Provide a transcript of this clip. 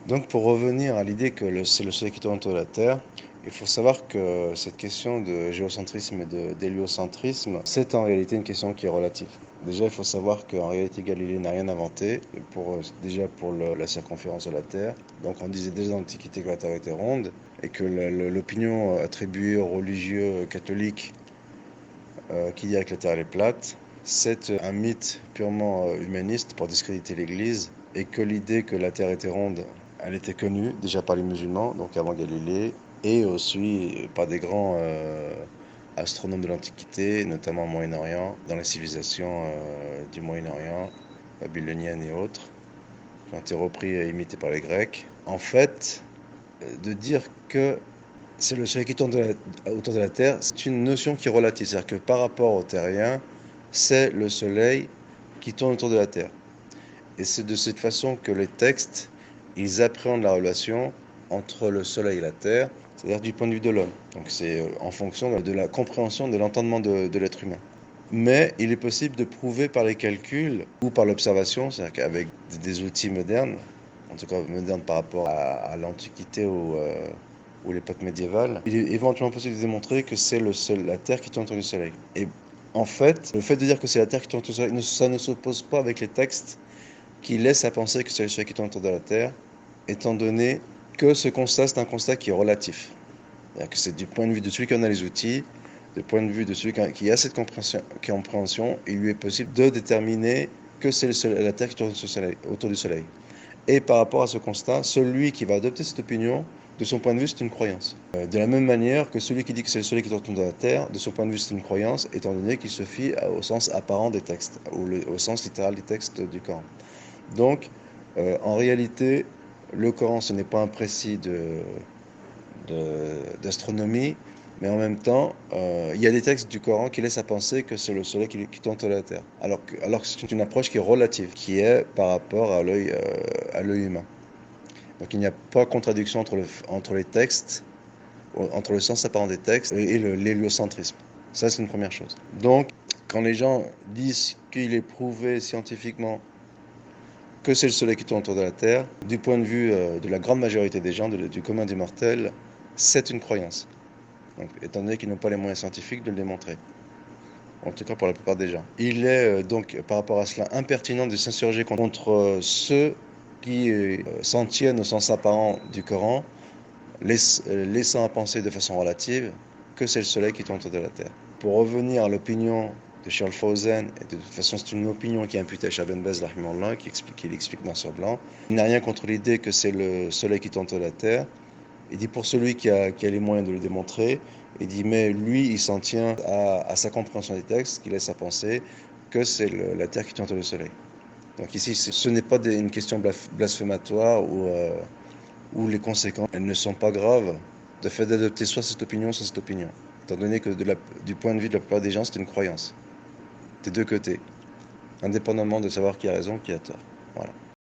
Donc pour revenir à l'idée que c'est le Soleil qui tourne autour de la Terre, il faut savoir que cette question de géocentrisme et d'héliocentrisme, c'est en réalité une question qui est relative. Déjà, il faut savoir qu'en réalité, Galilée n'a rien inventé, déjà pour la circonférence de la Terre. Donc on disait déjà dans l'Antiquité que la Terre était ronde, et que l'opinion attribuée aux religieux catholiques qui dit que la Terre est plate, c'est un mythe purement humaniste pour discréditer l'Église, et que l'idée que la Terre était ronde, elle était connue déjà par les musulmans, donc avant Galilée, et aussi par des grands astronomes de l'Antiquité, notamment au Moyen-Orient, dans les civilisations du Moyen-Orient, babyloniennes et autres, qui ont été repris et imités par les Grecs. En fait, de dire que c'est le Soleil qui tourne autour de la Terre, c'est une notion qui est relative. C'est-à-dire que par rapport aux terriens, c'est le Soleil qui tourne autour de la Terre. Et c'est de cette façon que les textes, ils appréhendent la relation entre le Soleil et la Terre, c'est-à-dire du point de vue de l'homme. Donc c'est en fonction de la compréhension, de l'entendement de l'être humain. Mais il est possible de prouver par les calculs ou par l'observation, c'est-à-dire qu'avec des outils modernes, en tout cas modernes par rapport à l'Antiquité ou l'époque médiévale, il est éventuellement possible de démontrer que c'est la Terre qui tourne autour du Soleil. Et en fait, le fait de dire que c'est la Terre qui tourne autour du Soleil, ça ne s'oppose pas avec les textes qui laissent à penser que c'est le Soleil qui tourne autour de la Terre, étant donné que ce constat, c'est un constat qui est relatif. C'est-à-dire que c'est du point de vue de celui qui en a les outils, du point de vue de celui qui a cette compréhension, il lui est possible de déterminer que c'est la Terre qui tourne autour du Soleil. Et par rapport à ce constat, celui qui va adopter cette opinion, de son point de vue, c'est une croyance. De la même manière que celui qui dit que c'est le Soleil qui tourne autour de la Terre, de son point de vue, c'est une croyance, étant donné qu'il se fie au sens apparent des textes, ou au sens littéral des textes du Coran. Donc, en réalité, le Coran, ce n'est pas un précis d'astronomie, mais en même temps, il y a des textes du Coran qui laissent à penser que c'est le Soleil qui tourne autour de la Terre, alors que c'est une approche qui est relative, qui est par rapport à l'œil humain. Donc il n'y a pas contradiction entre les textes, entre le sens apparent des textes et l'héliocentrisme. Ça, c'est une première chose. Donc, quand les gens disent qu'il est prouvé scientifiquement que c'est le Soleil qui tourne autour de la Terre, du point de vue de la grande majorité des gens, du commun des mortels, c'est une croyance. Donc, étant donné qu'ils n'ont pas les moyens scientifiques de le démontrer. En tout cas pour la plupart des gens. Il est donc, par rapport à cela, impertinent de s'insurger contre ceux qui s'en tiennent au sens apparent du Coran, laissant à penser de façon relative que c'est le Soleil qui tourne autour de la Terre. Pour revenir à l'opinion de Charles Fawzan, et de toute façon c'est une opinion qui est imputée à Cheikh Ben Baz, qui l'explique noir sur blanc, il n'a rien contre l'idée que c'est le Soleil qui tourne autour de la Terre. Il dit pour celui qui a les moyens de le démontrer, il dit mais lui il s'en tient à sa compréhension des textes qui laisse à penser que c'est la Terre qui tourne autour du Soleil. Donc ici ce n'est pas une question blasphématoire où les conséquences elles ne sont pas graves de fait d'adopter soit cette opinion, soit cette opinion. Étant donné que du point de vue de la plupart des gens, c'est une croyance. Des deux côtés. Indépendamment de savoir qui a raison, qui a tort. Voilà.